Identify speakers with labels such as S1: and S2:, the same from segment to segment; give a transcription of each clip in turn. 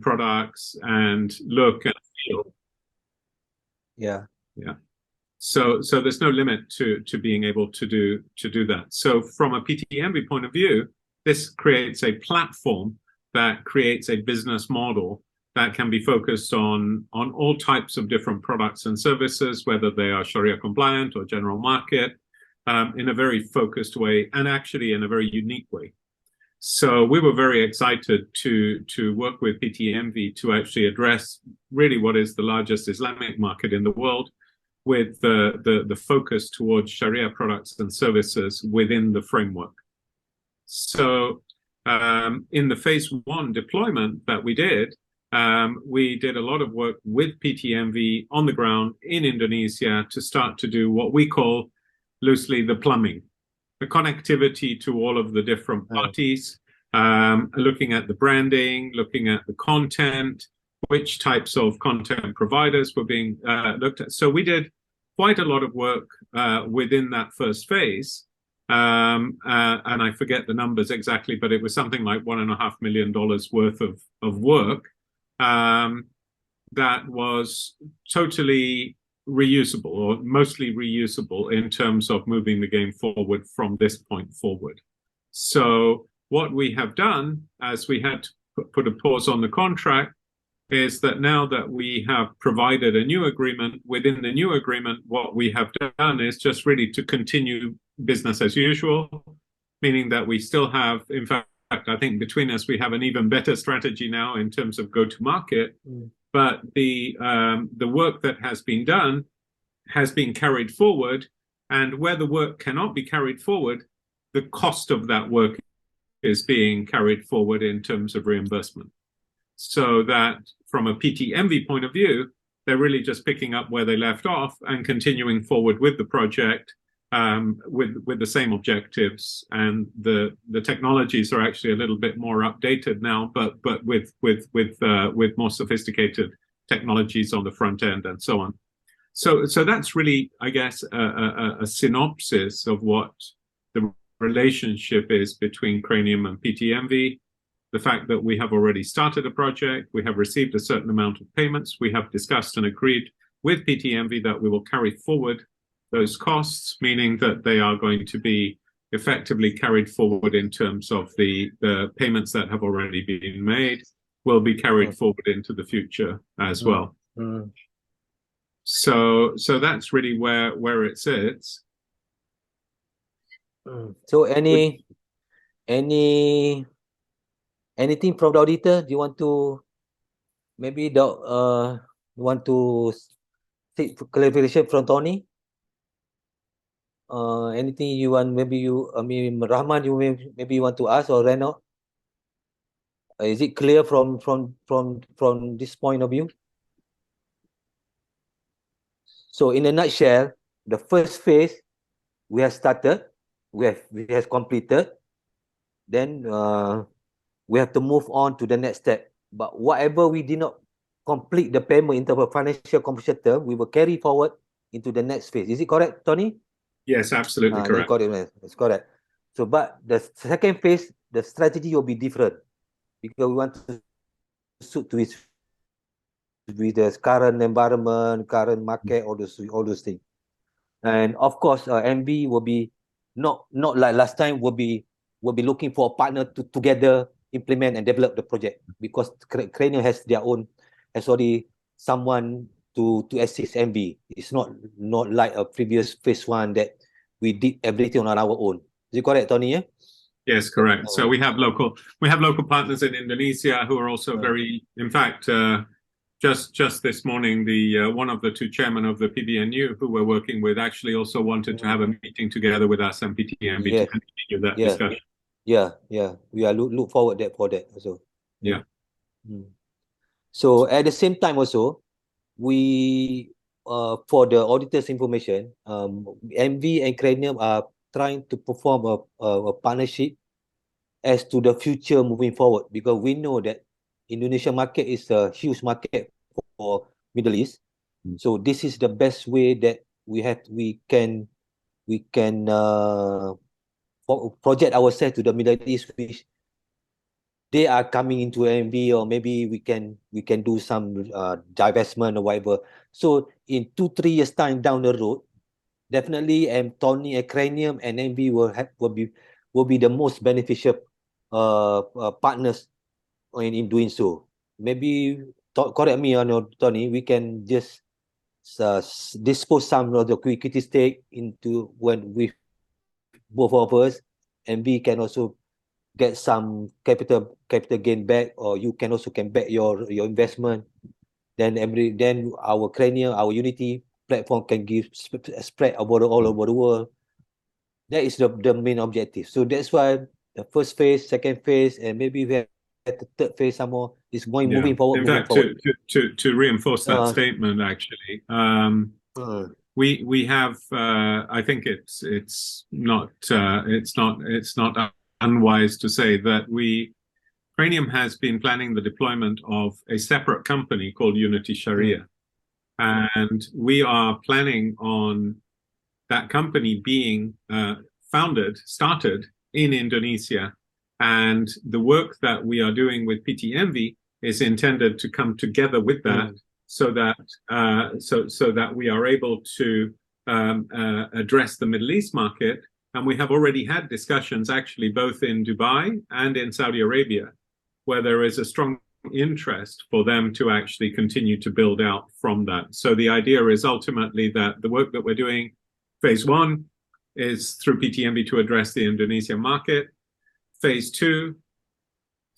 S1: products and look and feel.
S2: Yeah.
S1: Yeah. So there's no limit to being able to do that. So from a PTMV point of view, this creates a platform that creates a business model that can be focused on all types of different products and services, whether they are Sharia compliant or general market, in a very focused way and actually in a very unique way. So we were very excited to work with PTMV to actually address really what is the largest Islamic market in the world, with the focus towards Sharia products and services within the framework. So in the phase 1 deployment that we did a lot of work with PTMV on the ground in Indonesia to start to do what we call loosely the plumbing, the connectivity to all of the different parties, looking at the branding, looking at the content, which types of content providers were being looked at. So we did quite a lot of work within that first phase. And I forget the numbers exactly, but it was something like $1.5 million worth of work that was totally reusable, or mostly reusable, in terms of moving the game forward from this point forward. So what we have done, as we had to put a pause on the contract, is that now that we have provided a new agreement, within the new agreement, what we have done is just really to continue business as usual, meaning that we still have, in fact, I think between us, we have an even better strategy now in terms of go-to-market. But the work that has been done has been carried forward, and where the work cannot be carried forward, the cost of that work is being carried forward in terms of reimbursement. So that from a PTMV point of view, they're really just picking up where they left off and continuing forward with the project with the same objectives. And the technologies are actually a little bit more updated now, but with more sophisticated technologies on the front end and so on. So that's really, I guess, a synopsis of what the relationship is between Cranium and PTMV. The fact that we have already started a project, we have received a certain amount of payments, we have discussed and agreed with PTMV that we will carry forward those costs, meaning that they are going to be effectively carried forward in terms of the payments that have already been made, will be carried forward into the future as well. So that's really where it sits.
S2: So anything from the auditor? Do you want to maybe want to seek clarification from Tony? Anything you want? Maybe you, I mean, Rahman, maybe you want to ask, or Reno? Is it clear from this point of view? So in a nutshell, the first phase we have started, we have completed. Then we have to move on to the next step. But whatever we did not complete the payment in terms of financial completion term, we will carry forward into the next phase. Is it correct, Tony?
S1: Yes, absolutely correct.
S2: It's correct. So, but the second phase, the strategy will be different, because we want to suit with the current environment, current market, all those things. And of course, MB will be not like last time. Will be looking for a partner to together implement and develop the project, because Cranium has already someone to assist MB. It's not like a previous phase 1 that we did everything on our own. Is it correct, Tony? Yeah?
S1: Yes, correct. So we have local partners in Indonesia who are also very, in fact, just this morning, one of the two chairmen of the PBNU who we're working with actually also wanted to have a meeting together with us and PTMV to continue that discussion.
S2: Yeah. We are look forward for that also.
S1: Yeah.
S2: So at the same time also, we for the auditor's information, MV and Cranium are trying to perform a partnership as to the future moving forward, because we know that Indonesian market is a huge market for Middle East. So this is the best way that we can project ourselves to the Middle East, which they are coming into MB, or maybe we can do some divestment or whatever. So in 2-3 years time down the road, definitely Tony, Cranium, and MB will be the most beneficial partners in doing so. Maybe correct me, Tony. We can just dispose some of the equity stake into when with both of us, and we can also get some capital gain back, or you can also back your investment. Then our Cranium, our Unity platform can give spread all over the world. That is the main objective. So that's why the first phase, second phase, and maybe we have the third phase some more is going
S1: Yeah.
S2: moving forward.
S1: In fact, to reinforce that statement, actually, we have. I think it's not unwise to say that Cranium has been planning the deployment of a separate company called Unity Sharia, and we are planning on that company being started in Indonesia, and the work that we are doing with PTMV is intended to come together with that, so that we are able to address the Middle East market. And we have already had discussions, actually, both in Dubai and in Saudi Arabia, where there is a strong interest for them to actually continue to build out from that. So the idea is ultimately that the work that we're doing, phase 1 is through PTMB to address the Indonesia market. Phase 2,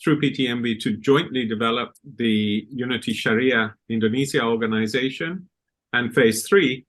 S1: through PTMB to jointly develop the Unity Sharia Indonesia organization. And phase 3,